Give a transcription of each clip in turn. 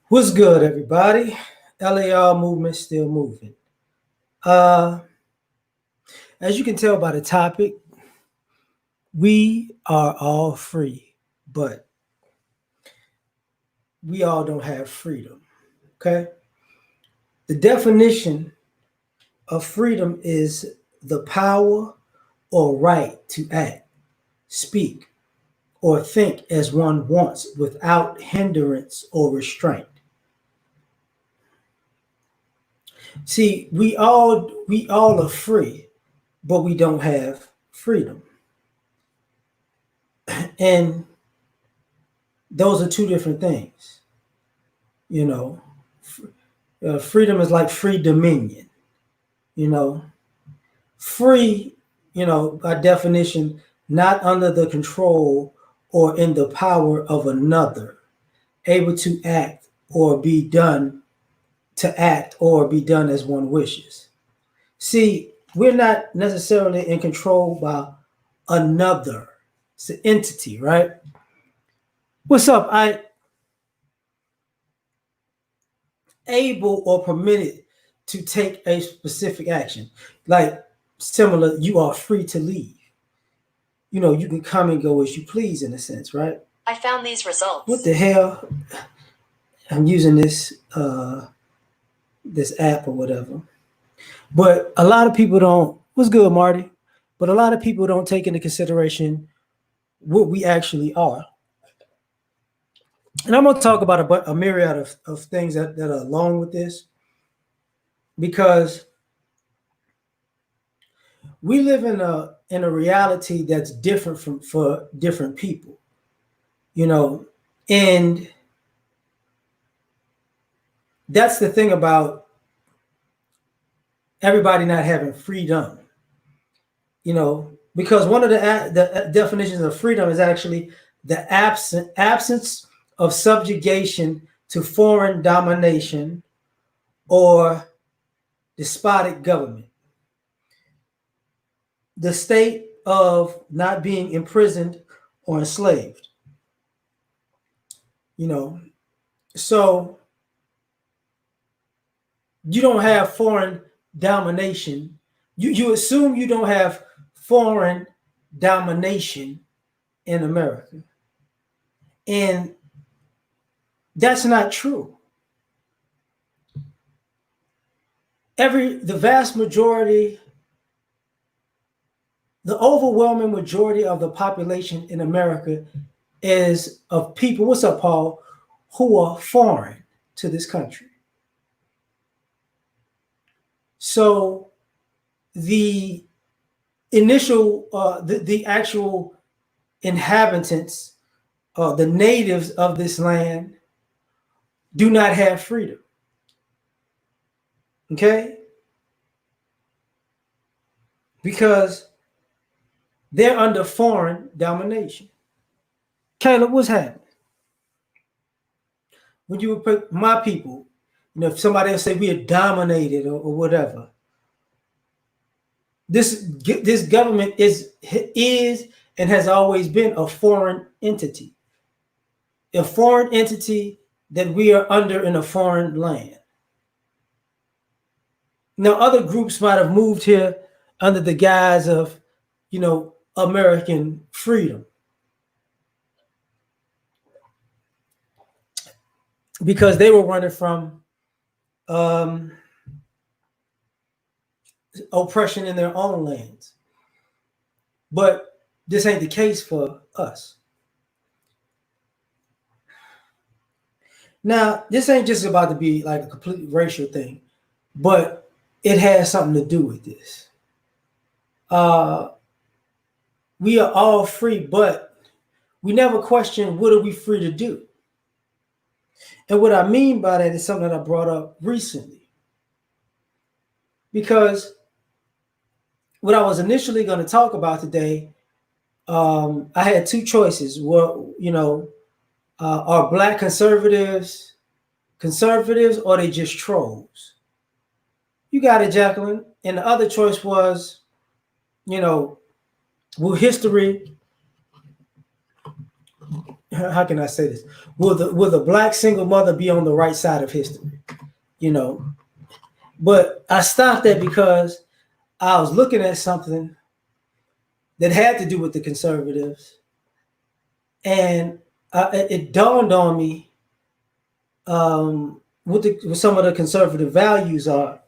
What's good, everybody? L.A.R. movement still moving. Uh, as you can tell by the topic, we are all free, but we all don't have freedom. Okay? The definition of freedom is the power or right to act, speak, or think as one wants without hindrance or restraint. See, we all are free, but we don't have freedom. And those are two different things. You know, freedom is like free dominion. You know, free, by definition, not under the control or in the power of another, able to act or be done as one wishes. See, we're not necessarily in control by another. It's an entity, right? What's up? I able or permitted to take a specific action. Like similar, you are free to leave. You can come and go as you please in a sense, right? I found these results. What the hell? I'm using this app or whatever. But a lot of people don't. What's good, Marty? But a lot of people don't take into consideration what we actually are. And I'm going to talk about a myriad of things that are along with this because we live in a reality that's different for different people, and that's the thing about everybody not having freedom, because one of the definitions of freedom is actually the absence of subjugation to foreign domination or despotic government. The state of not being imprisoned or enslaved. So you don't have foreign domination. You assume you don't have foreign domination in America. And that's not true. The vast majority, the overwhelming majority of the population in America is of people, what's up, Paul, who are foreign to this country. So the initial, the actual inhabitants, the natives of this land do not have freedom. Okay? Because they're under foreign domination. Caleb, what's happening? When you would put my people, if somebody else say we are dominated or whatever, this government is and has always been a foreign entity. A foreign entity that we are under in a foreign land. Now, other groups might have moved here under the guise of, American freedom. Because they were running from oppression in their own lands. But this ain't the case for us. Now, this ain't just about to be like a complete racial thing, but it has something to do with this. We are all free, but we never question what are we free to do. And what I mean by that is something that I brought up recently. Because what I was initially going to talk about today, I had two choices. Are Black conservatives or they just trolls? You got it, Jacqueline. And the other choice was, will history how can I say this? Will the black single mother be on the right side of history? You know, but I stopped that because I was looking at something that had to do with the conservatives, and it dawned on me what some of the conservative values are,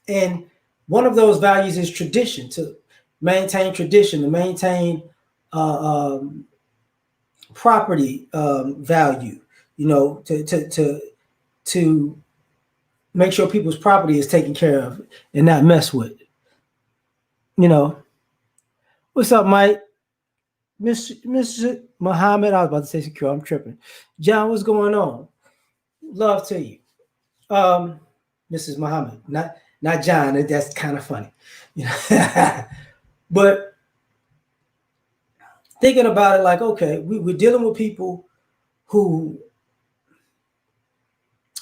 and one of those values is tradition, to maintain tradition, to maintain uh, um, property value. You know, to make sure people's property is taken care of and not messed with. You know, what's up, Mike? Mr. Muhammad, I was about to say secure. I'm tripping. John, what's going on? Love to you. Um, Mrs. Muhammad, not John. That's kind of funny. You know? But thinking about it, like, okay, we're dealing with people who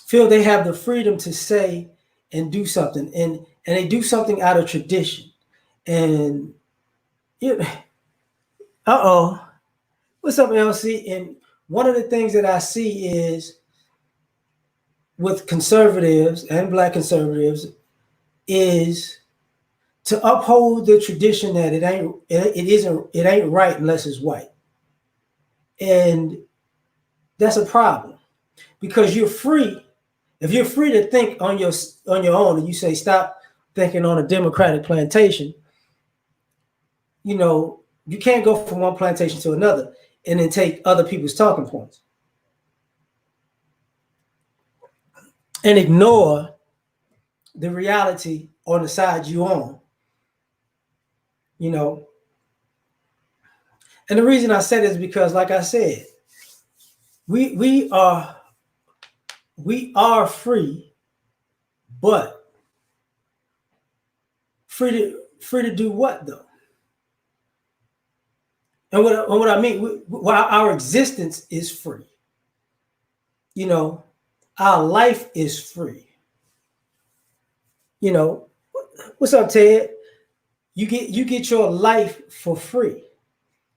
feel they have the freedom to say and do something, and they do something out of tradition. And uh-oh, what's up, LC? And one of the things that I see is with conservatives and black conservatives is to uphold the tradition that it ain't right unless it's white. And that's a problem, because you're free. If you're free to think on your own, and you say stop thinking on a Democratic plantation, you know, you can't go from one plantation to another and then take other people's talking points and ignore the reality on the side you on. You know, and the reason I said it is because, like I said, we are free, but free to do what though? And what I mean, while our existence is free, you know, our life is free. You know, what's up, Ted? You get your life for free.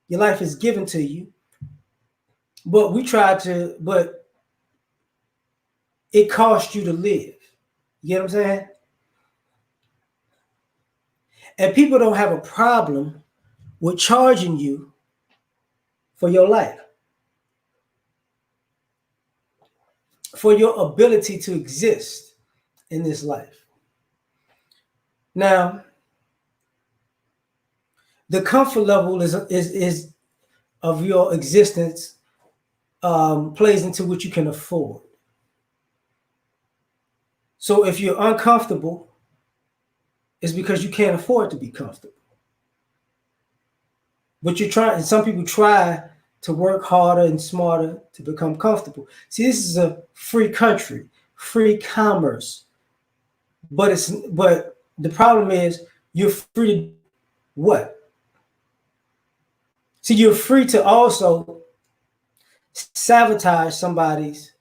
Your life is given to you, but but it costs you to live. You get what I'm saying? And people don't have a problem with charging you for your life, for your ability to exist in this life. Now, the comfort level is of your existence plays into what you can afford. So if you're uncomfortable, it's because you can't afford to be comfortable. But you're trying, and some people try to work harder and smarter to become comfortable. See, this is a free country, free commerce. But the problem is you're free to what? See, you're free to also sabotage somebody's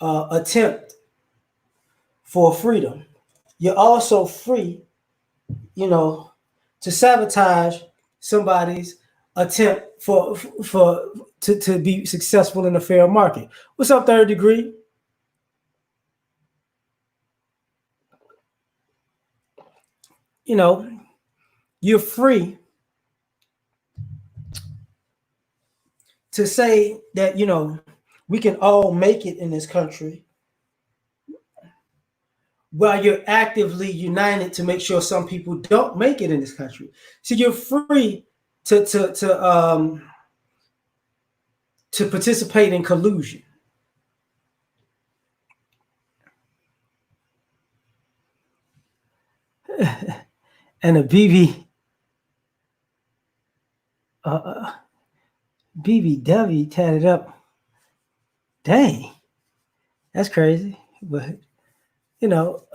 attempt for freedom. You're also free, you know, to sabotage somebody's attempt to be successful in a fair market. What's up, Third Degree? You know, you're free to say that, you know, we can all make it in this country while you're actively united to make sure some people don't make it in this country. So you're free to participate in collusion. And a BBW tatted up. Dang, that's crazy. But you know,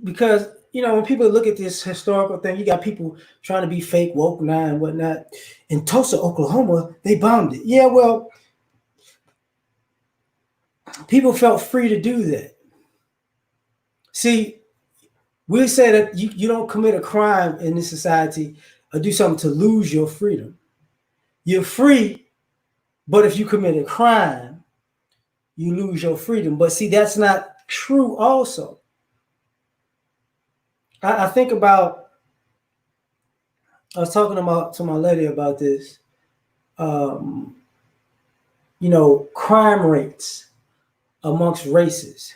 because you know, when people look at this historical thing, you got people trying to be fake woke now and whatnot. In Tulsa, Oklahoma, they bombed it. Yeah, well, people felt free to do that. See, we say that you don't commit a crime in this society or do something to lose your freedom. You're free, but if you commit a crime, you lose your freedom. But see, that's not true also. I think about, I was talking about to my lady about this, crime rates amongst races.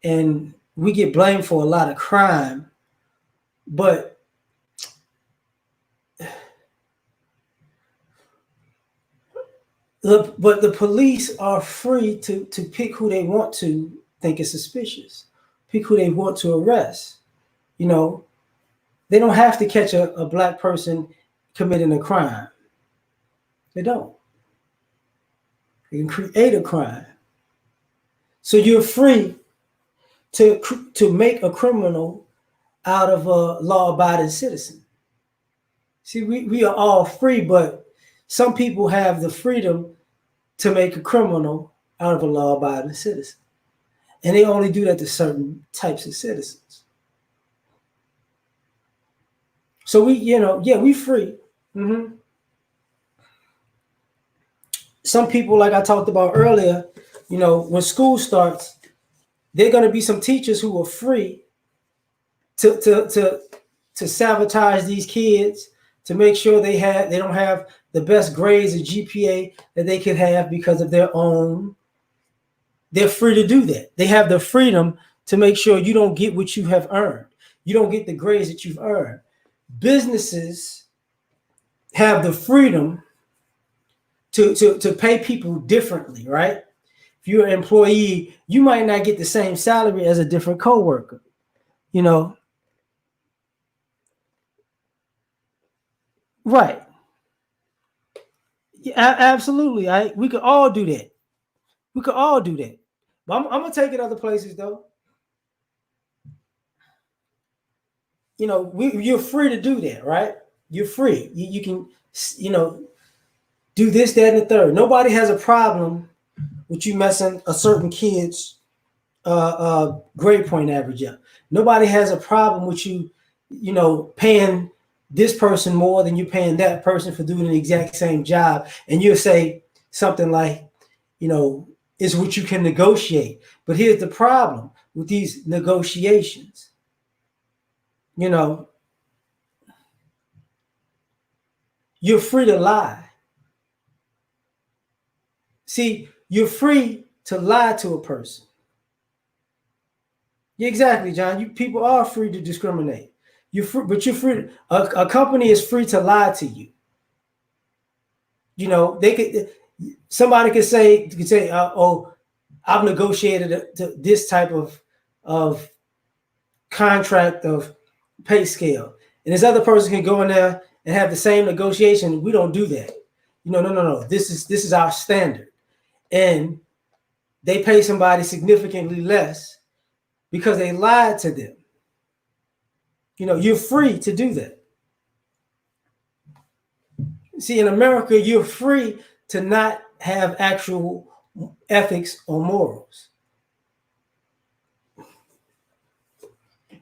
And we get blamed for a lot of crime, but the police are free to pick who they want to think is suspicious, pick who they want to arrest. You know, they don't have to catch a black person committing a crime. They don't. They can create a crime. So you're free to make a criminal out of a law-abiding citizen. See, we are all free, but some people have the freedom to make a criminal out of a law-abiding citizen. And they only do that to certain types of citizens. So we free. Mm-hmm. Some people, like I talked about earlier, when school starts, there are going to be some teachers who are free to sabotage these kids, to make sure they don't have the best grades and GPA that they could have because of their own. They're free to do that. They have the freedom to make sure you don't get what you have earned. You don't get the grades that you've earned. Businesses have the freedom to pay people differently, right? If you're an employee, you might not get the same salary as a different coworker, Right. Yeah, absolutely. We could all do that. We could all do that. But I'm gonna take it other places though. You're free to do that, right? You're free. You can, do this, that, and the third. Nobody has a problem with you messing a certain kid's grade point average up. Nobody has a problem with you, paying this person more than you're paying that person for doing the exact same job. And you'll say something like, it's what you can negotiate. But here's the problem with these negotiations. You're free to lie. See, you're free to lie to a person. Yeah, exactly, John. People are free to discriminate. You're free, but you're free. A company is free to lie to you. Somebody could say, "Oh, I've negotiated this type of contract of pay scale," and this other person can go in there and have the same negotiation. We don't do that. No. This is our standard, and they pay somebody significantly less because they lied to them. You're free to do that. See, in America, you're free to not have actual ethics or morals.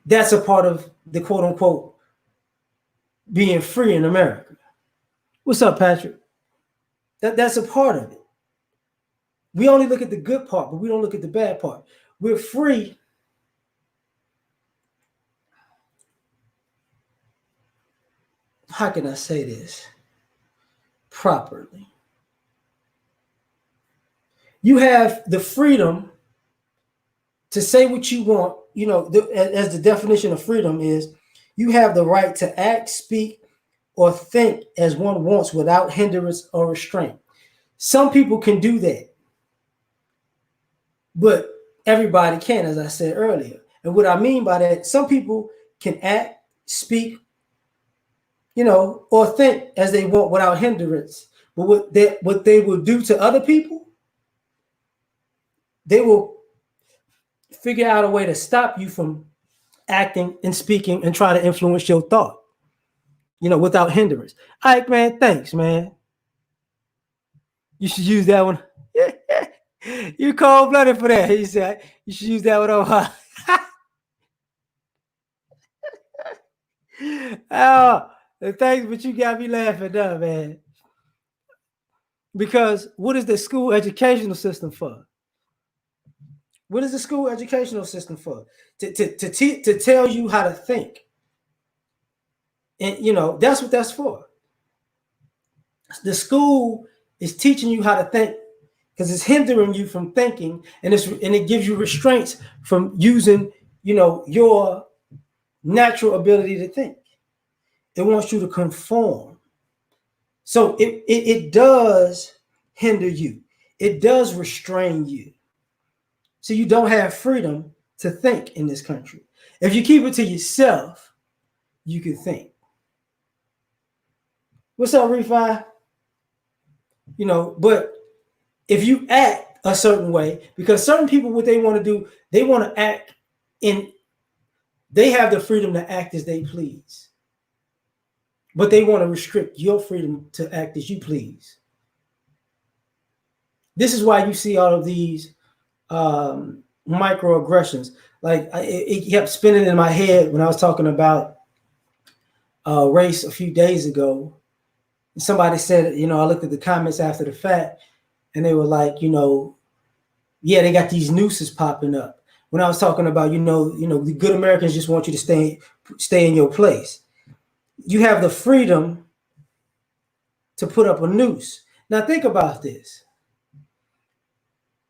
That's a part of the quote unquote being free in America. What's up, Patrick? That's a part of it. We only look at the good part, but we don't look at the bad part. We're free. How can I say this properly? You have the freedom to say what you want. As the definition of freedom is, you have the right to act, speak, or think as one wants without hindrance or restraint. Some people can do that, but everybody can, as I said earlier. And what I mean by that, some people can act, speak, or think as they want without hindrance. But what they will do to other people, they will figure out a way to stop you from acting and speaking and try to influence your thought, without hindrance. All right, man. Thanks, man. You should use that one. You're cold-blooded for that. He said you should use that one on her. Oh, Thanks, but you got me laughing up, man. Because what is the school educational system for? What is the school educational system for? To tell you how to think. And that's what that's for. The school is teaching you how to think because it's hindering you from thinking, and it gives you restraints from using, your natural ability to think. It wants you to conform. So it does hinder you. It does restrain you. So you don't have freedom to think in this country. If you keep it to yourself, you can think. What's up, Refi? But if you act a certain way, because certain people, what they want to do, they want to act they have the freedom to act as they please. But they want to restrict your freedom to act as you please. This is why you see all of these microaggressions. Like it kept spinning in my head when I was talking about race a few days ago. Somebody said, I looked at the comments after the fact, and they were like, yeah, they got these nooses popping up. When I was talking about, the good Americans just want you to stay in your place. You have the freedom to put up a noose. Now think about this.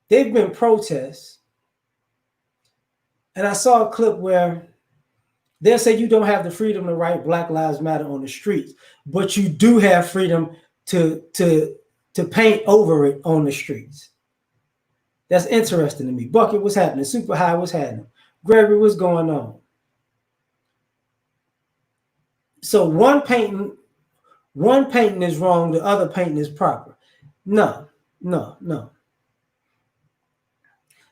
They've been protests, and I saw a clip where they'll say you don't have the freedom to write Black Lives Matter on the streets, but you do have freedom to paint over it on the streets. That's interesting to me. Bucket, what's happening? Super High, what's happening? Gregory, what's going on? So one painting is wrong, the other painting is proper. No. Now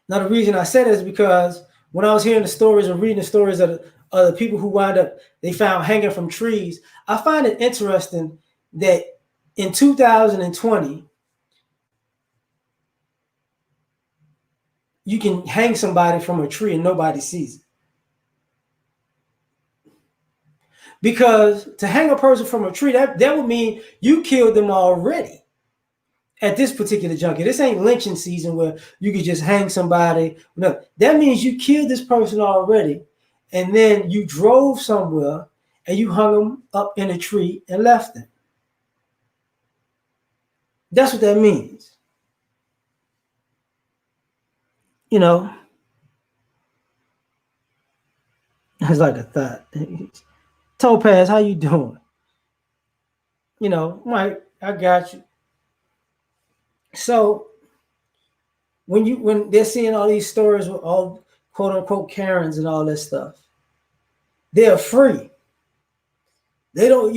the reason I said it is because when I was hearing the stories and reading the stories of the people who wind up, they found hanging from trees, I find it interesting that in 2020, you can hang somebody from a tree and nobody sees it. Because to hang a person from a tree, that would mean you killed them already at this particular junket. This ain't lynching season where you could just hang somebody. No, that means you killed this person already, and then you drove somewhere and you hung them up in a tree and left them. That's what that means. It's like a thought. Topaz, how you doing? Mike, I got you. So when they're seeing all these stories with all quote unquote Karens and all this stuff, they're free. They don't,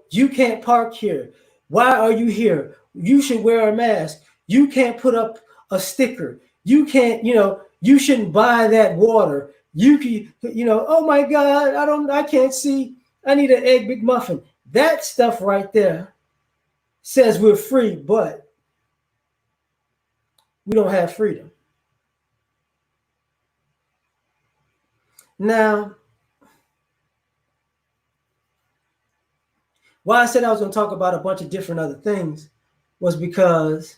you can't park here. Why are you here? You should wear a mask. You can't put up a sticker. You can't, you shouldn't buy that water. You can, oh my God, I can't see. I need an egg McMuffin. That stuff right there says we're free, but we don't have freedom. Now, why I said I was going to talk about a bunch of different other things was because,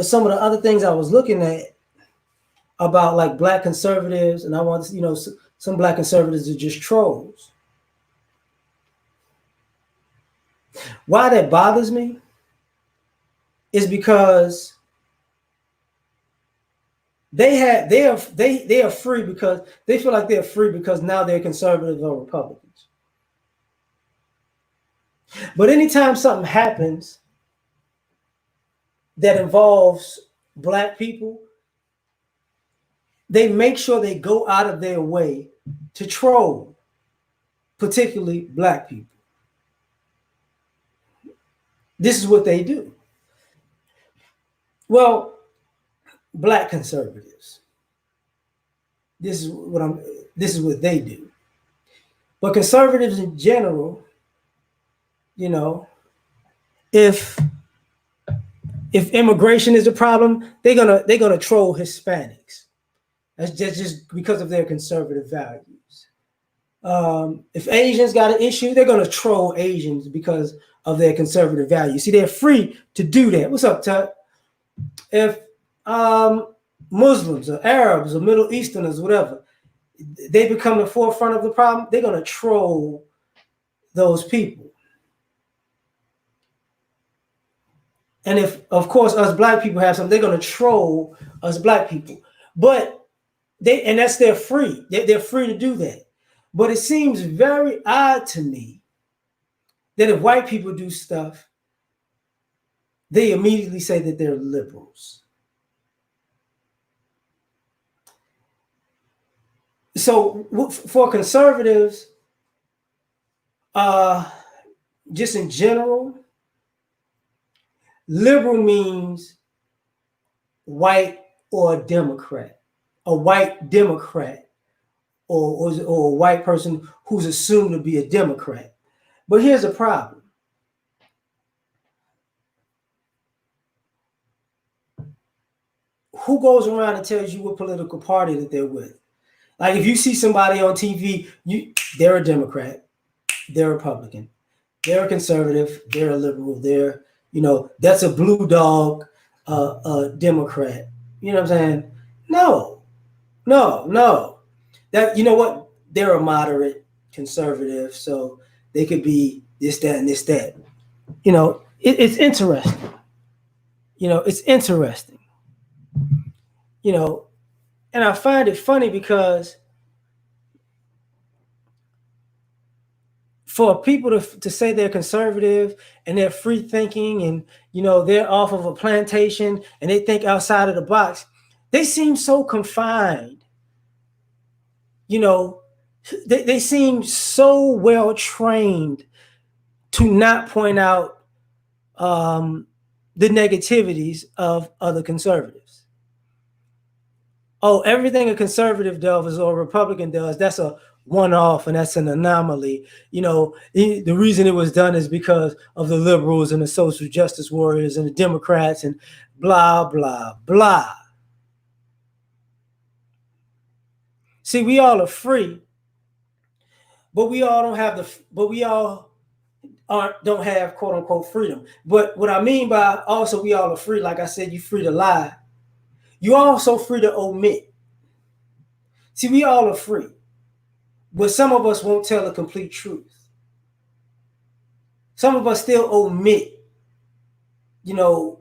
some of the other things I was looking at about like Black conservatives, and I want, some Black conservatives are just trolls. Why that bothers me is because they are free because they feel like they're free because now they're conservatives or Republicans. But anytime something happens that involves Black people, they make sure they go out of their way to troll, particularly Black people. This is what they do. Well, Black conservatives. This is what they do. But conservatives in general, if immigration is a problem, they're gonna troll Hispanics. That's just because of their conservative values. If Asians got an issue, they're going to troll Asians because of their conservative values. See, they're free to do that. What's up, Tut? If Muslims or Arabs or Middle Easterners, whatever, they become the forefront of the problem, they're going to troll those people. And if, of course, us black people have something, they're going to troll us black people. But and that's they're free. They're free to do that. But it seems very odd to me that if white people do stuff, they immediately say that they're liberals. So for conservatives, just in general, liberal means white or a Democrat, a white Democrat, or a white person who's assumed to be a Democrat. But here's the problem. Who goes around and tells you what political party that they're with? Like if you see somebody on TV, they're a Democrat, they're a Republican, they're a conservative, they're a liberal, they're, that's a blue dog, Democrat. You know what I'm saying? No. That, you know what? They're a moderate conservative, so they could be this, that, and this, that. It's interesting. It's interesting. And I find it funny because for people to say they're conservative and they're free thinking and, they're off of a plantation and they think outside of the box, they seem so confined. They seem so well trained to not point out the negativities of other conservatives. Oh, everything a conservative does or a Republican does, that's a one-off and that's an anomaly. The reason it was done is because of the liberals and the social justice warriors and the Democrats and blah, blah, blah. See, we all are free, but we all don't have don't have quote unquote freedom. But what I mean by also we all are free, like I said, you're free to lie. You're also free to omit. See, we all are free, but some of us won't tell the complete truth. Some of us still omit, the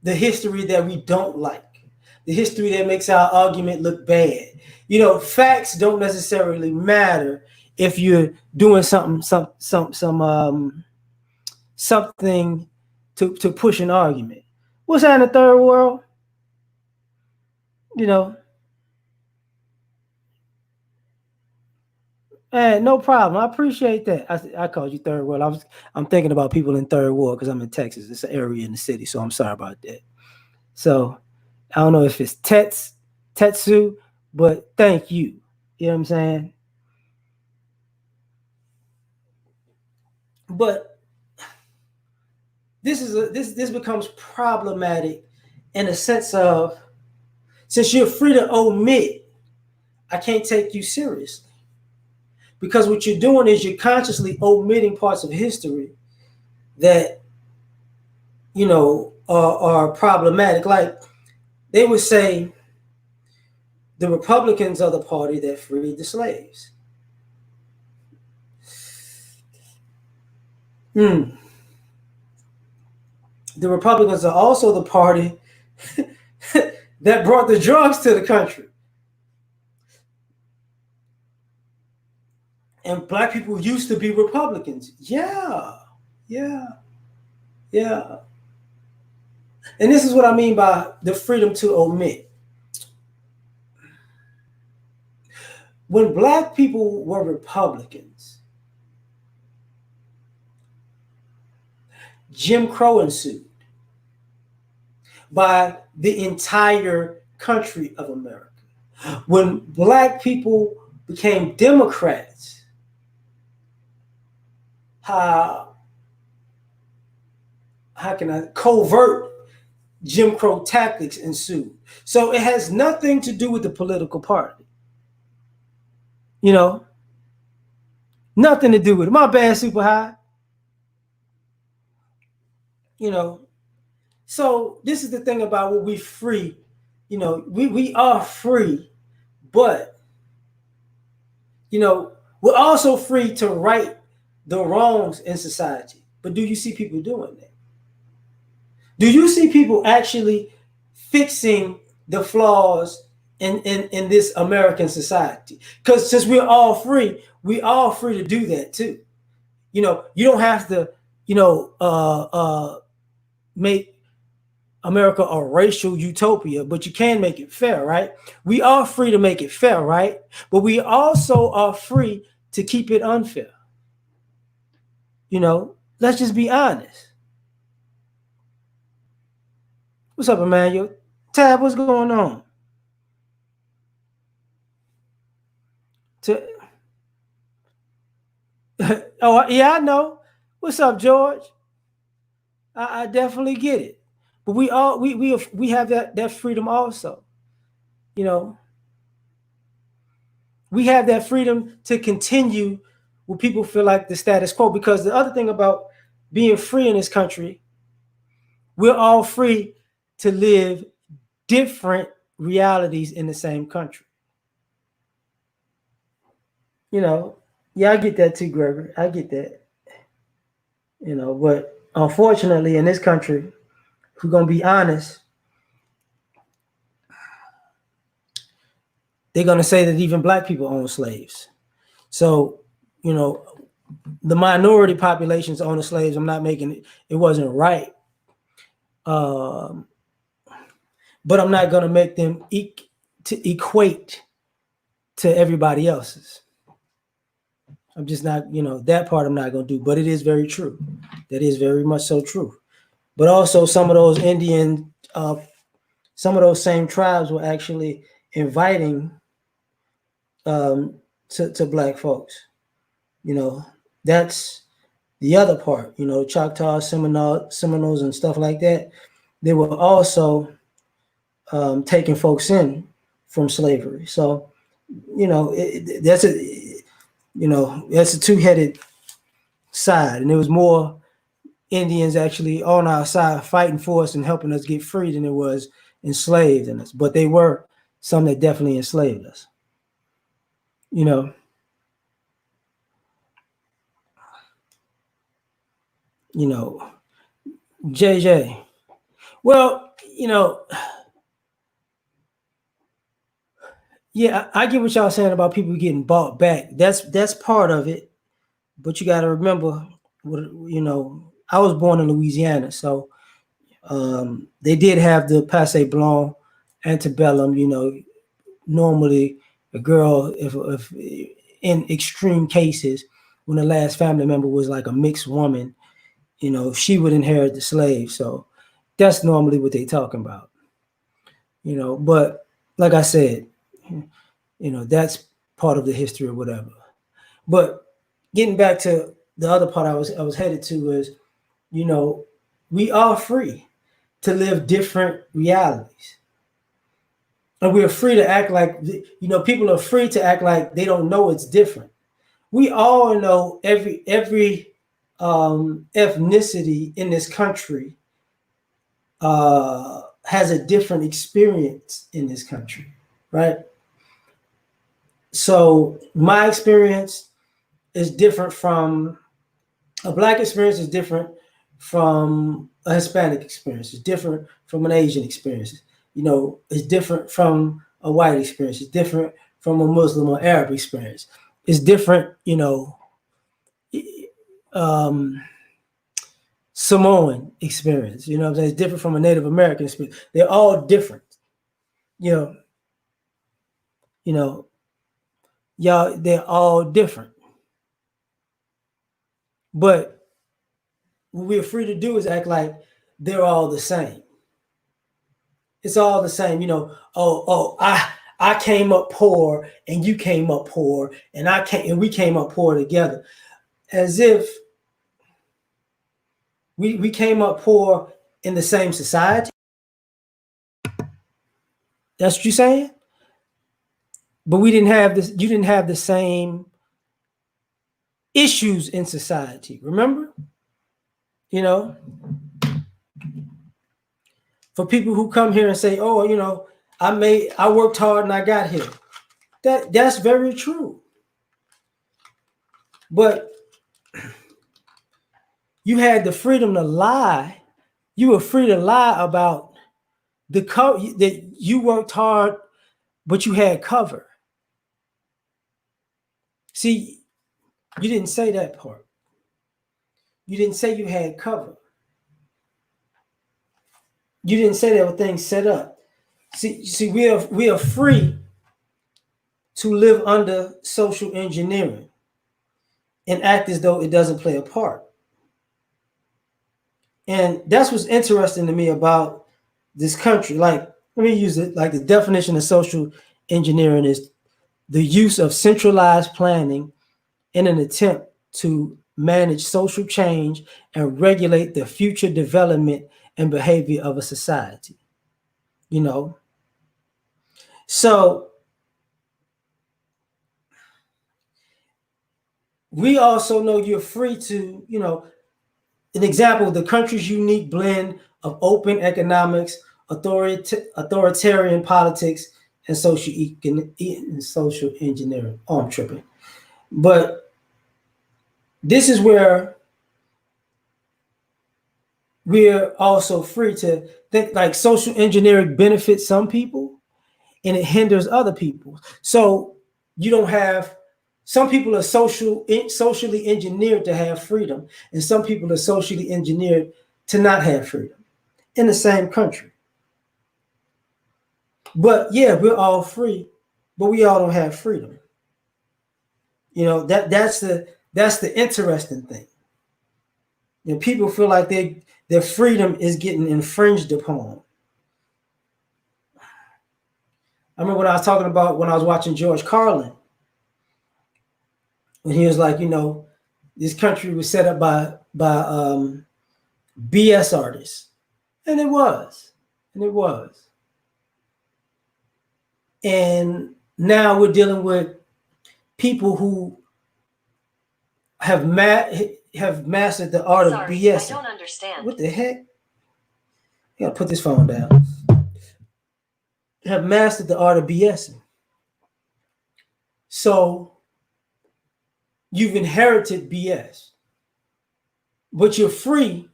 history that we don't like, the history that makes our argument look bad. Facts don't necessarily matter if you're doing something to push an argument. What's that in the third world? Hey, no problem. I appreciate that. I called you third world. I'm thinking about people in third world because I'm in Texas. It's an area in the city, so I'm sorry about that. So I don't know if it's Tetsu, but thank you. You know what I'm saying? But this becomes problematic in a sense of, since you're free to omit, I can't take you seriously. Because what you're doing is you're consciously omitting parts of history that, are problematic. Like they would say, the Republicans are the party that freed the slaves. The Republicans are also the party that brought the drugs to the country. And black people used to be Republicans. Yeah. And this is what I mean by the freedom to omit. When black people were Republicans, Jim Crow ensued by the entire country of America. When black people became Democrats, how can I covert Jim Crow tactics ensued. So it has nothing to do with the political party. Nothing to do with it. My bad, super high. You know, so this is the thing about what we free. You know, we are free, but we're also free to right the wrongs in society. But do you see people doing that? Do you see people actually fixing the flaws in this American society? Because since we're all free to do that too. You don't have to, make America a racial utopia, but you can make it fair, right? We are free to make it fair, right? But we also are free to keep it unfair. Let's just be honest. What's up, Emmanuel? Tab, what's going on? To, oh yeah, I know. What's up, George? I definitely get it. But we have that freedom also. You know, we have that freedom to continue when people feel like the status quo. Because the other thing about being free in this country, we're all free to live different realities in the same country. Yeah, I get that too, Gregory. I get that. But unfortunately, in this country, if we're gonna be honest, they're gonna say that even black people own slaves. So, the minority populations own the slaves. I'm not making it. It wasn't right. But I'm not gonna make them to equate to everybody else's. I'm just not, that part I'm not gonna do. But it is very true. That is very much so true. But also, some of those some of those same tribes were actually inviting to black folks. That's the other part. Choctaw, Seminoles, and stuff like that. They were also taking folks in from slavery. So, that's a two-headed side, and there was more Indians actually on our side fighting for us and helping us get free than there was enslaved in us. But they were some that definitely enslaved us. JJ. Well, yeah, I get what y'all saying about people getting bought back. That's part of it. But you got to remember, I was born in Louisiana, so they did have the passe blanc antebellum. Normally a girl, if in extreme cases, when the last family member was like a mixed woman, she would inherit the slave. So that's normally what they talking about. But like I said, that's part of the history or whatever. But getting back to the other part I was headed to is, we are free to live different realities. And we're free to act like, people are free to act like they don't know it's different. We all know every ethnicity in this country has a different experience in this country, right? So my experience is different from a black experience is different from a Hispanic experience. It's different from an Asian experience. It's different from a white experience. It's different from a Muslim or Arab experience. It's different, Samoan experience. What I'm saying? It's different from a Native American experience. They're all different. Y'all, they're all different. But what we're free to do is act like they're all the same. It's all the same. I came up poor and you came up poor and we came up poor together. As if we came up poor in the same society. That's what you're saying? But we didn't have this, you didn't have the same issues in society. Remember? You know, for people who come here and say, "Oh, you know, I worked hard and I got here." That's very true. But you had the freedom to lie. You were free to lie about that you worked hard, but you had cover. See, you didn't say that part. You didn't say you had cover. You didn't say there were things set up. See, we are free to live under social engineering and act as though it doesn't play a part. And that's what's interesting to me about this country. Like, let me use it. Like, the definition of social engineering is the use of centralized planning in an attempt to manage social change and regulate the future development and behavior of a society. You know, so we also know you're free to, you know, an example of the country's unique blend of open economics, authoritarian politics, and social engineering. Oh, I'm tripping. But this is where we're also free to think like social engineering benefits some people and it hinders other people. So you don't have some people are socially engineered to have freedom, and some people are socially engineered to not have freedom in the same country. But yeah, we're all free, but we all don't have freedom. You know, that's the interesting thing. You know, people feel like their freedom is getting infringed upon. I remember when I was talking about when I was watching George Carlin, when he was like, you know, this country was set up by BS artists, and it was, and it was, and now we're dealing with people who have mastered the art of BS. I don't understand. What the heck? I gotta put this phone down. Have mastered the art of BSing. So you've inherited BS, but you're free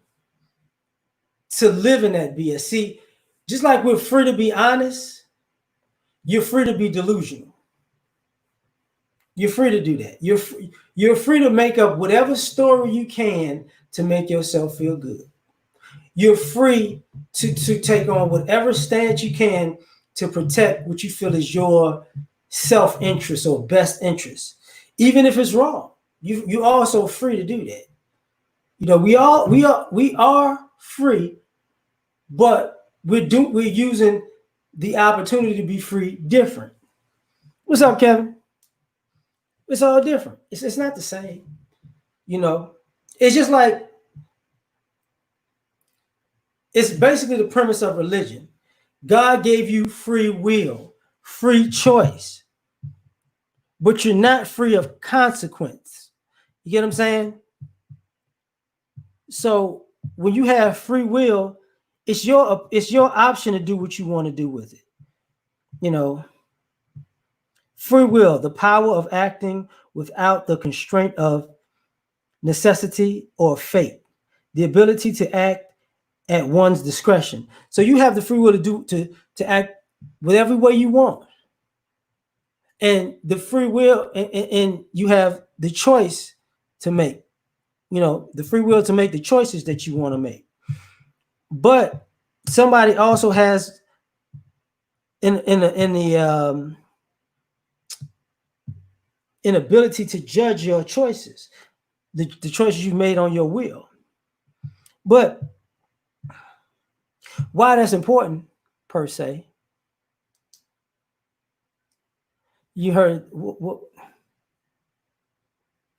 to live in that BS. See, just like we're free to be honest, you're free to be delusional. You're free to do that. You're free to make up whatever story you can to make yourself feel good. You're free to take on whatever stance you can to protect what you feel is your self-interest or best interest, even if it's wrong. You're also free to do that. You know, we are free, but we're using the opportunity to be free different. What's up, Kevin? It's all different. It's not the same. You know, it's just like it's basically the premise of religion. God gave you free will, free choice, but you're not free of consequence. You get what I'm saying? So when you have free will, it's your option to do what you want to do with it. You know, free will, the power of acting without the constraint of necessity or fate, the ability to act at one's discretion. So you have the free will to act whatever way you want, and the free will, and you have the choice to make. You know, the free will to make the choices that you want to make. But somebody also has in the inability to judge your choices, the choices you made on your will. But why that's important per se? You heard what?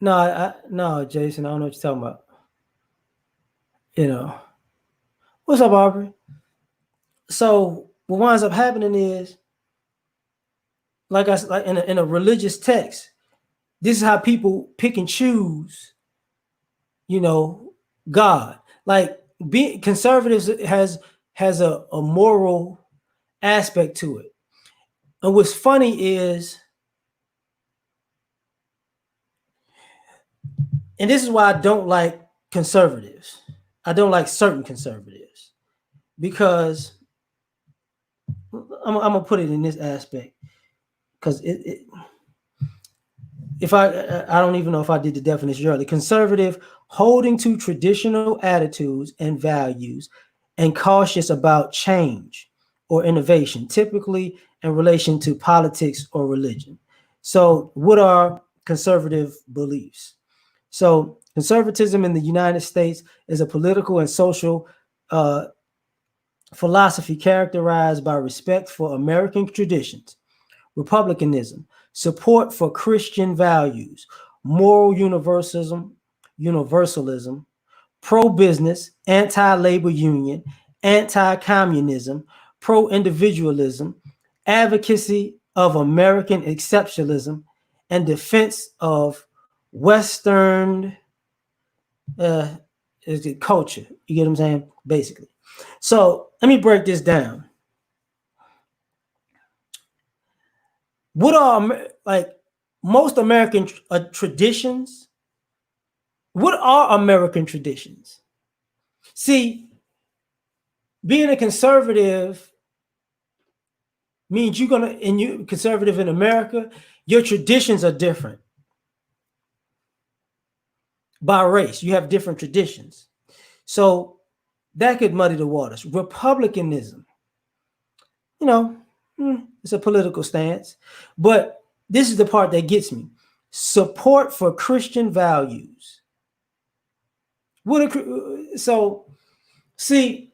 No, Jason, I don't know what you're talking about. You know, what's up, Aubrey? So what winds up happening is, like in a religious text, This is how people pick and choose, God. Like being conservatives has a moral aspect to it. And what's funny is, and this is why I don't like conservatives. I don't like certain conservatives because I'm gonna put it in this aspect because if I don't even know if I did the definition earlier. Conservative, holding to traditional attitudes and values, and cautious about change or innovation, typically in relation to politics or religion. So, what are conservative beliefs? So, conservatism in the United States is a political and social philosophy characterized by respect for American traditions, republicanism, support for Christian values, moral universalism, pro-business, anti-labor union, anti-communism, pro-individualism, advocacy of American exceptionalism, and defense of Western culture. You get what I'm saying? Basically. So let me break this down. What are like most American traditions? What are American traditions? See, being a conservative means you're gonna, and you conservative in America, your traditions are different by race. You have different traditions, so that could muddy the waters. Republicanism, it's a political stance, but this is the part that gets me: support for Christian values. So see,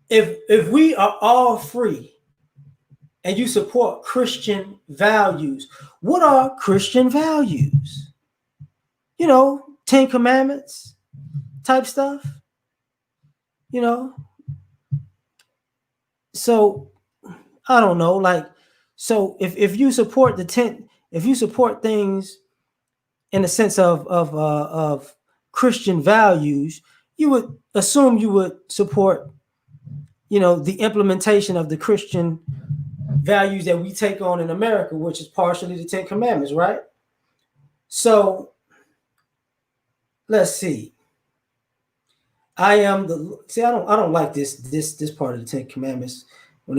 if we are all free and you support Christian values, what are Christian values? 10 Commandments type stuff, So I don't know, so if you support if you support things in the sense of Christian values, you would assume you would support, the implementation of the Christian values that we take on in America, which is partially the 10 Commandments, right? So let's see. I don't like this part of the 10 Commandments when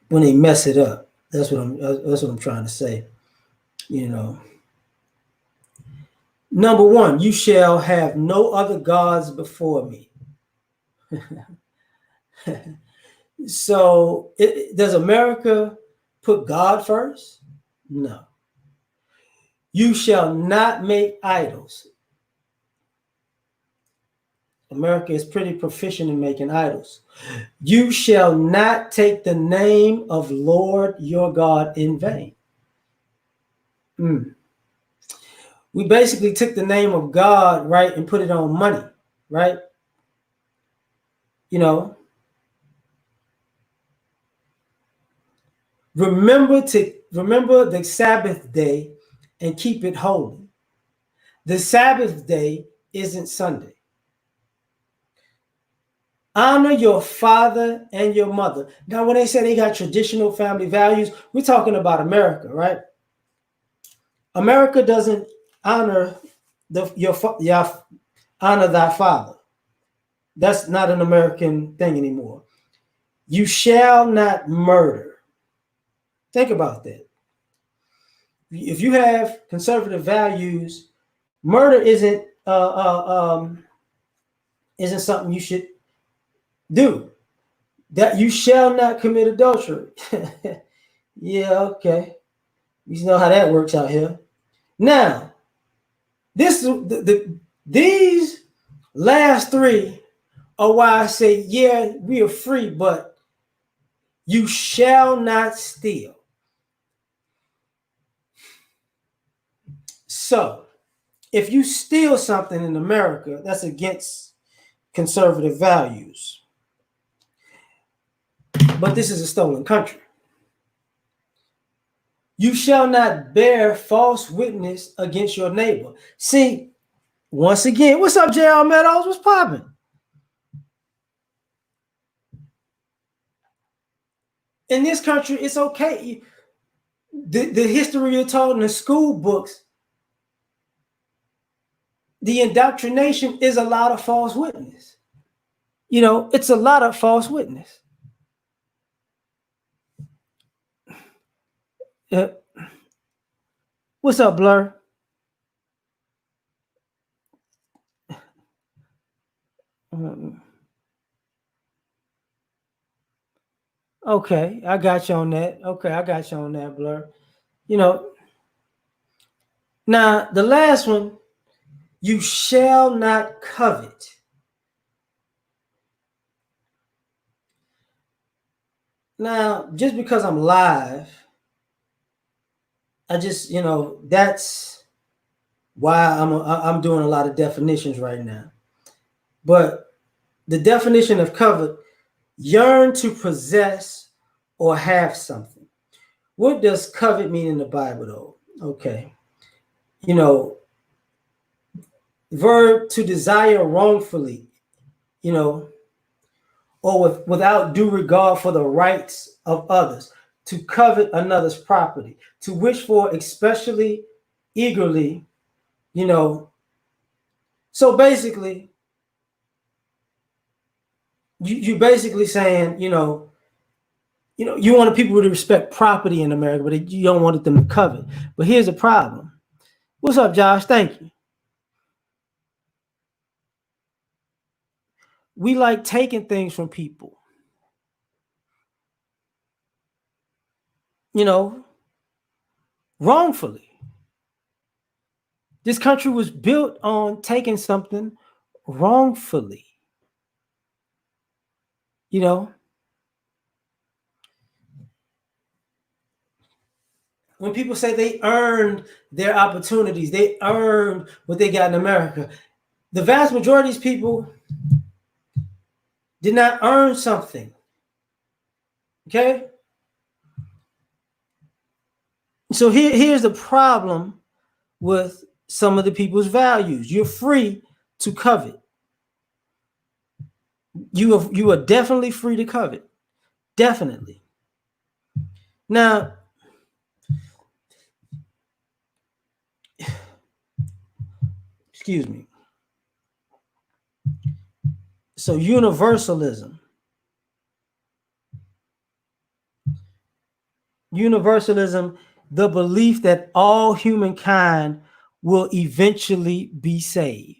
they mess it up. That's what I'm trying to say. Number 1, you shall have no other gods before me. So does America put God first? No. You shall not make idols. America is pretty proficient in making idols. You shall not take the name of Lord your God in vain. We basically took the name of God, right, and put it on money, right? Remember the Sabbath day and keep it holy. The Sabbath day isn't Sunday. Honor your father and your mother. Now, when they say they got traditional family values, we're talking about America, right? America doesn't honor honor thy father. That's not an American thing anymore. You shall not murder. Think about that. If you have conservative values, murder isn't something you should do. That you shall not commit adultery. Yeah, okay. You know how that works out here. Now, these last 3 are why I say, yeah, we are free, but you shall not steal. So, if you steal something in America, that's against conservative values. but this is a stolen country. You shall not bear false witness against your neighbor. See, once again, what's up, J.R. Meadows? What's popping? In this country, it's okay. The history you're taught in the school books, the indoctrination is a lot of false witness. You know, it's a lot of false witness. What's up, Blur? Okay, I got you on that. Okay, I got you on that, Blur. You know, now the last one, you shall not covet. Now, just because I'm live, I just, that's why I'm doing a lot of definitions right now. But the definition of covet, yearn to possess or have something. What does covet mean in the Bible, though? Okay. Verb to desire wrongfully, or without due regard for the rights of others, to covet another's property, to wish for especially eagerly, So basically, you basically saying, you want people to respect property in America, but you don't want them to covet. But here's the problem. What's up, Josh? Thank you. We like taking things from people. Wrongfully. This country was built on taking something wrongfully. When people say they earned their opportunities, they earned what they got in America, the vast majority of these people did not earn something. Okay? So here's the problem with some of the people's values. You're free to covet. You are definitely free to covet. Definitely. Now, excuse me. So universalism. Universalism, the belief that all humankind will eventually be saved.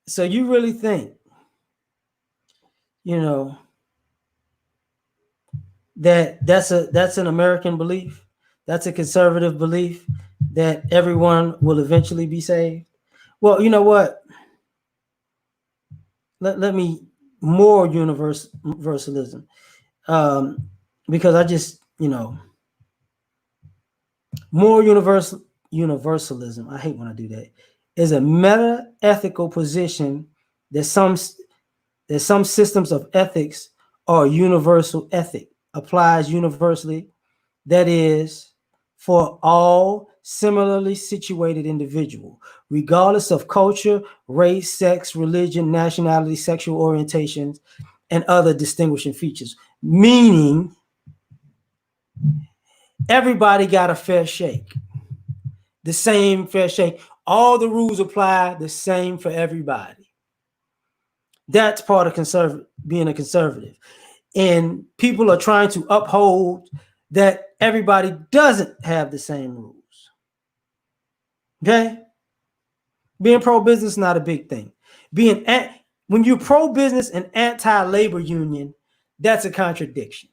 So you really think, that's an American belief? That's a conservative belief that everyone will eventually be saved? Well, you know what? Let me more universalism, because I just, more universalism. I hate when I do that. Is a meta-ethical position that some systems of ethics are universal ethic, applies universally, that is, for all similarly situated individual, regardless of culture, race, sex, religion, nationality, sexual orientations, and other distinguishing features. Meaning, everybody got a fair shake. The same fair shake. All the rules apply the same for everybody. That's part of being a conservative. And people are trying to uphold that everybody doesn't have the same rules. Okay? Being pro-business is not a big thing. When you're pro-business and anti-labor union, that's a contradiction.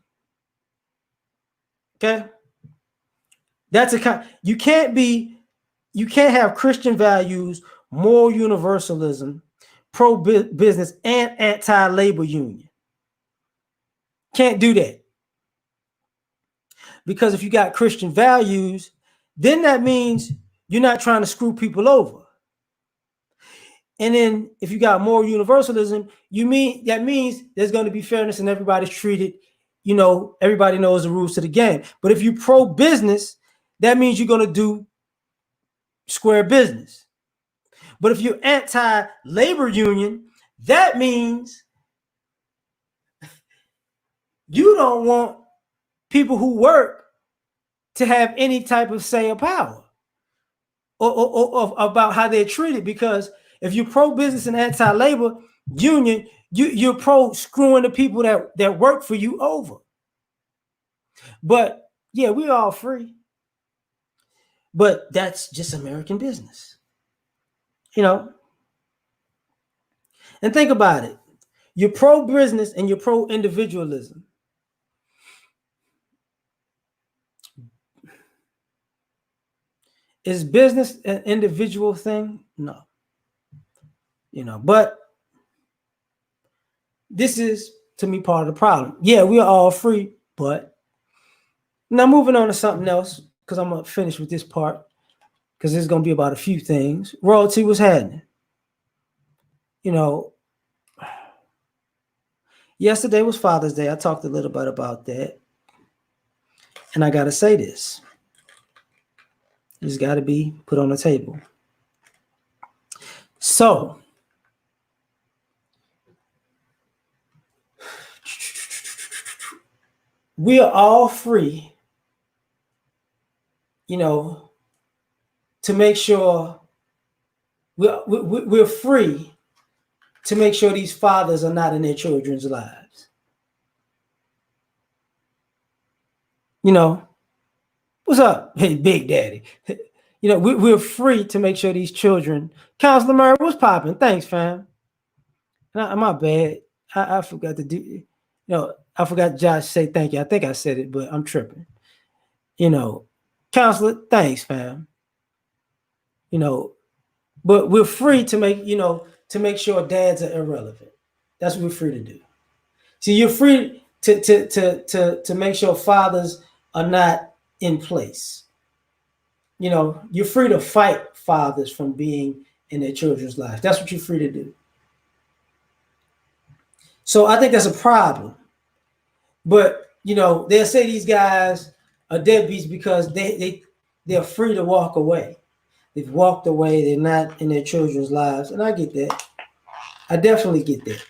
Okay? You can't have Christian values, moral universalism, pro-business, and anti-labor union. Can't do that. Because if you got Christian values, then that means you're not trying to screw people over. And then if you got moral universalism, that means there's going to be fairness and everybody's treated, everybody knows the rules to the game. But if you pro-business, that means you're going to do square business. But if you're anti-labor union, that means you don't want people who work to have any type of say or power or about how they're treated. Because if you're pro-business and anti-labor union, you're pro-screwing the people that work for you over. But yeah, we're all free. But that's just American business. And think about it. You're pro-business and you're pro-individualism. Is business an individual thing? No. But this is, to me, part of the problem. Yeah, we are all free, but now moving on to something else, because I'm going to finish with this part, because it's going to be about a few things. Royalty was happening. Yesterday was Father's Day. I talked a little bit about that. And I got to say this. It's got to be put on the table. So, we are all free, to make sure we're free to make sure these fathers are not in their children's lives. What's up? Hey, Big Daddy. We're free to make sure these children. Counselor Murray, what's popping? Thanks, fam. My bad. I forgot to do. I forgot Josh say thank you. I think I said it, but I'm tripping. Counselor, thanks, fam. But we're free to make sure dads are irrelevant. That's what we're free to do. See, you're free to make sure fathers are not in place. You're free to fight fathers from being in their children's lives. That's what you're free to do. So I think that's a problem. But they'll say these guys are deadbeats because they're free to walk away. They've walked away. They're not in their children's lives. And I get that. I definitely get that.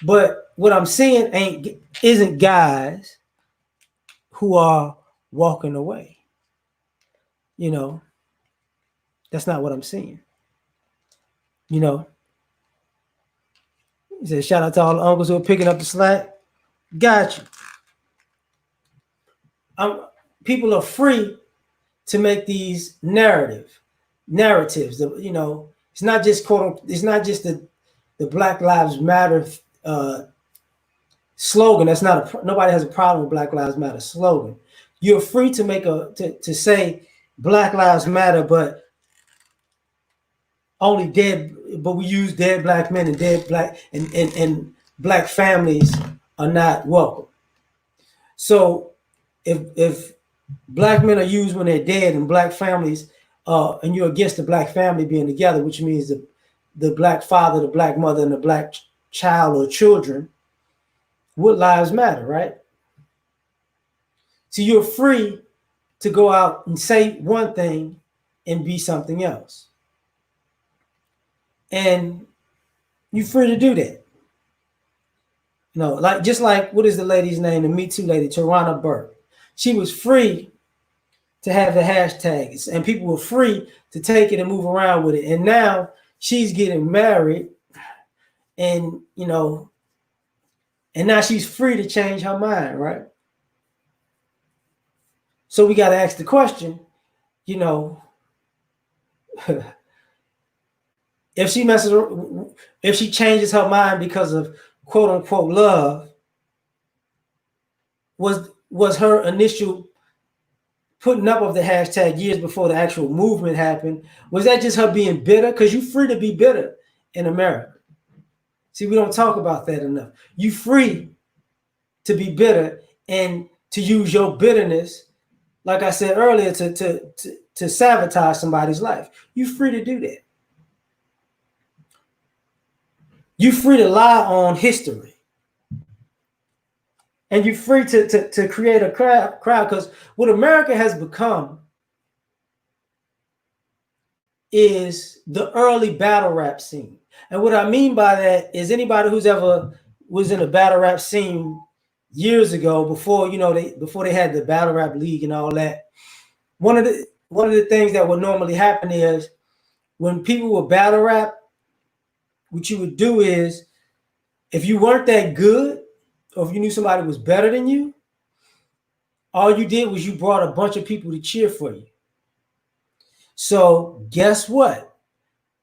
But what I'm seeing isn't guys who are walking away. That's not what I'm seeing. He said, shout out to all the uncles who are picking up the slack. Got you. People are free to make these narratives. It's not just it's not just the Black Lives Matter slogan. That's not nobody has a problem with Black Lives Matter slogan. You're free to make to say Black Lives Matter, but only but we use dead Black men and dead Black and Black families are not welcome. So if Black men are used when they're dead and Black families, and you're against the Black family being together, which means the Black father, the Black mother, and the Black child or children, what lives matter, right? So you're free to go out and say one thing and be something else. And you're free to do that. Just like, what is the lady's name? The Me Too lady, Tarana Burke. She was free to have the hashtags, and people were free to take it and move around with it. And now she's getting married, and and now she's free to change her mind, right? So we got to ask the question, if she changes her mind because of quote unquote love, was her initial putting up of the hashtag years before the actual movement happened, was that just her being bitter? Because you're free to be bitter in America. See, we don't talk about that enough. You're free to be bitter and to use your bitterness, like I said earlier, to sabotage somebody's life. You're free to do that. You free to lie on history, and you're free to create a crowd. Because what America has become is the early battle rap scene. And what I mean by that is anybody who's ever was in a battle rap scene years ago, before before they had the battle rap league and all that. One of the things that would normally happen is when people would battle rap, what you would do is, if you weren't that good, or if you knew somebody was better than you, all you did was you brought a bunch of people to cheer for you. So guess what?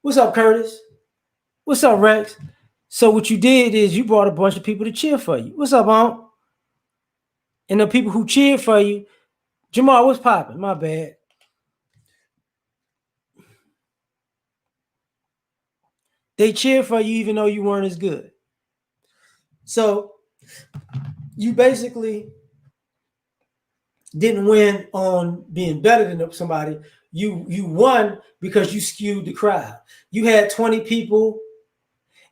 What's up, Curtis? What's up, Rex? So what you did is you brought a bunch of people to cheer for you. What's up, Aunt? And the people who cheered for you, Jamal, what's popping? My bad. They cheered for you even though you weren't as good. So you basically didn't win on being better than somebody. You won because you skewed the crowd. You had 20 people,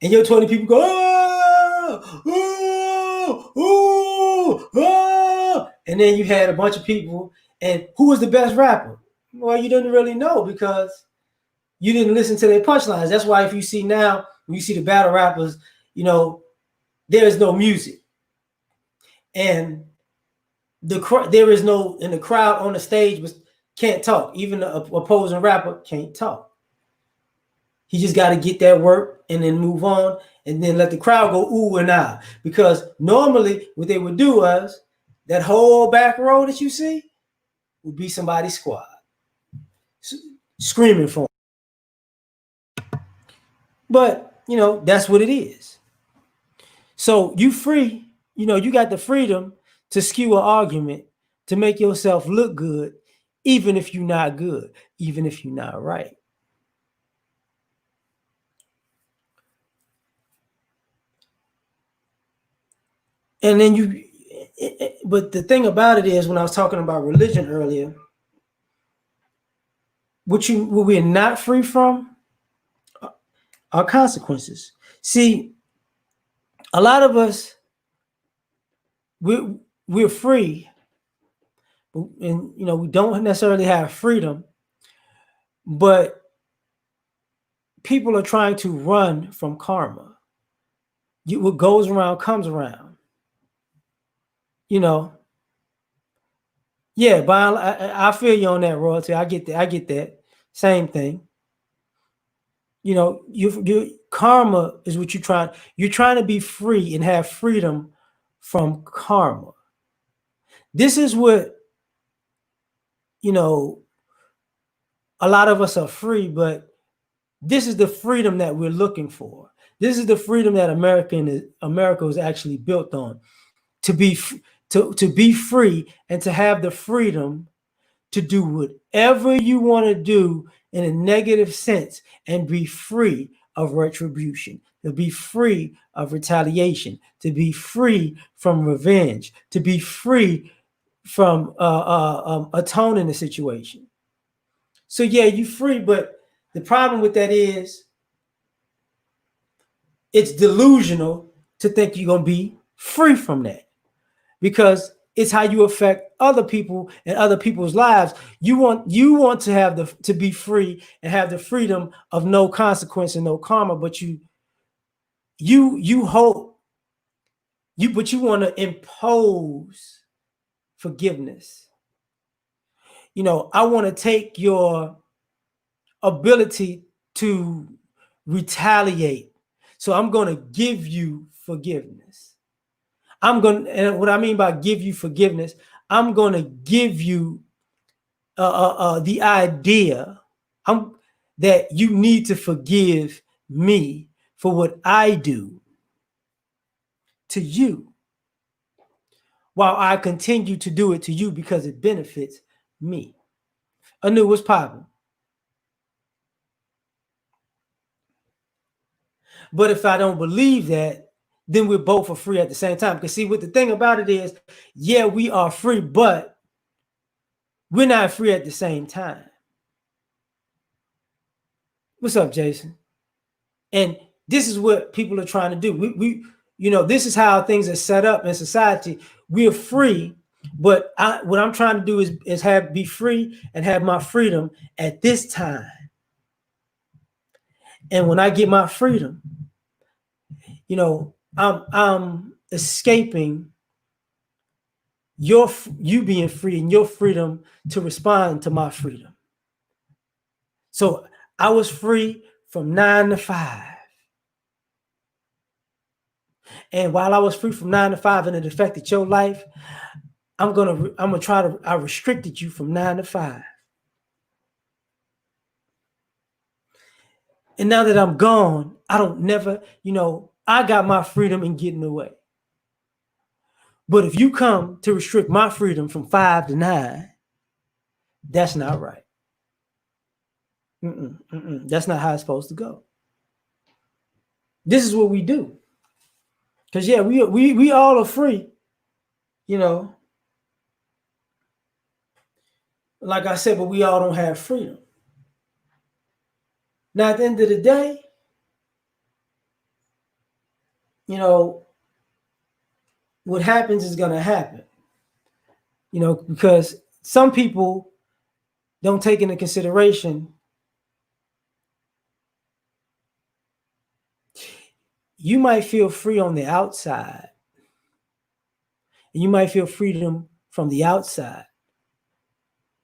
and your 20 people go, oh, oh, oh, oh. And then you had a bunch of people, and who was the best rapper? Well, you didn't really know because you didn't listen to their punchlines. That's why if you see now, when you see the battle rappers, there is no music. And there is no, in the crowd on the stage can't talk. Even the opposing rapper can't talk. He just got to get that work and then move on, and then let the crowd go ooh and ah. Because normally what they would do was that whole back row that you see would be somebody's squad screaming for him. But that's what it is. So you free, you got the freedom to skew an argument to make yourself look good, even if you're not good, even if you're not right. And then but the thing about it is, when I was talking about religion earlier, what we're not free from are consequences. See, a lot of us, we're free, and we don't necessarily have freedom, but people are trying to run from karma. What goes around comes around. Yeah, but I feel you on that, royalty. I get that. I get that. Same thing. You karma is what you're trying. You're trying to be free and have freedom from karma. This is what a lot of us are free, but this is the freedom that we're looking for. This is the freedom that America was actually built on, to be free and to have the freedom to do whatever you want to do in a negative sense, and be free of retribution, to be free of retaliation, to be free from revenge, to be free from atoning the situation. So yeah, you're free, but the problem with that is it's delusional to think you're going to be free from that, because it's how you affect other people and other people's lives. You want to have to be free and have the freedom of no consequence and no karma, but you hope but you want to impose forgiveness. I want to take your ability to retaliate, so I'm going to give you forgiveness. And what I mean by give you forgiveness, I'm going to give you the idea that you need to forgive me for what I do to you, while I continue to do it to you because it benefits me. Anu, what's popping? But if I don't believe that, then we're both are free at the same time. Because see, what the thing about it is, yeah, we are free, but we're not free at the same time. What's up, Jason? And This is what people are trying to do. We this is how things are set up in society. We're free, but what I'm trying to do is be free and have my freedom at this time. And when I get my freedom, I'm escaping you being free and your freedom to respond to my freedom. So I was free from 9 to 5. And while I was free from 9 to 5 and it affected your life, I'm gonna try to. I restricted you from 9 to 5. And now that I'm gone, I don't never, I got my freedom in getting away. But if you come to restrict my freedom from 5 to 9, that's not right. That's not how it's supposed to go. This is what we do. Because we all are free, like I said, but we all don't have freedom. Now, at the end of the day, what happens is going to happen, because some people don't take into consideration you might feel free on the outside, and you might feel freedom from the outside,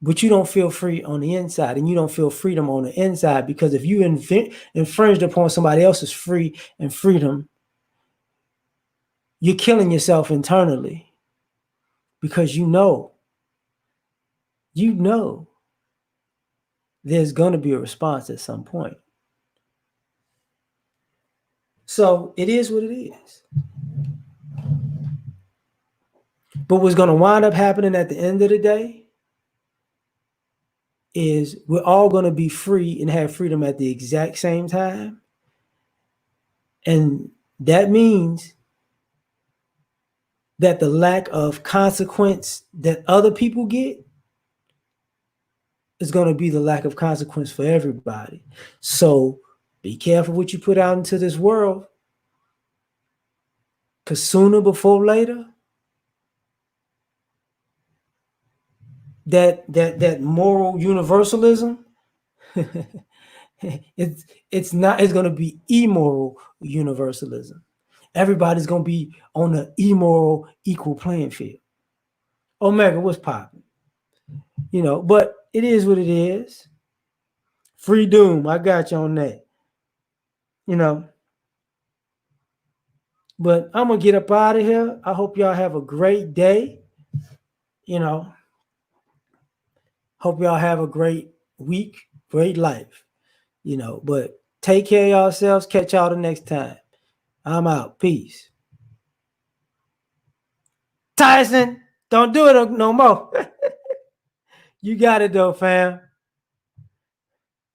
but you don't feel free on the inside, and you don't feel freedom on the inside, because if you infringed upon somebody else's free and freedom, you're killing yourself internally, because you know there's going to be a response at some point. So it is what it is. But what's going to wind up happening at the end of the day is we're all going to be free and have freedom at the exact same time. And that means that the lack of consequence that other people get is going to be the lack of consequence for everybody. So be careful what you put out into this world, because sooner before later, that moral universalism, it's going to be immoral universalism. Everybody's going to be on the immoral equal playing field. Omega, what's popping? But it is what it is. Free doom, I got you on that. But I'm going to get up out of here. I hope y'all have a great day. Hope y'all have a great week, great life. But take care of yourselves. Catch y'all the next time. I'm out. Peace. Tyson, don't do it no more. You got it though, fam.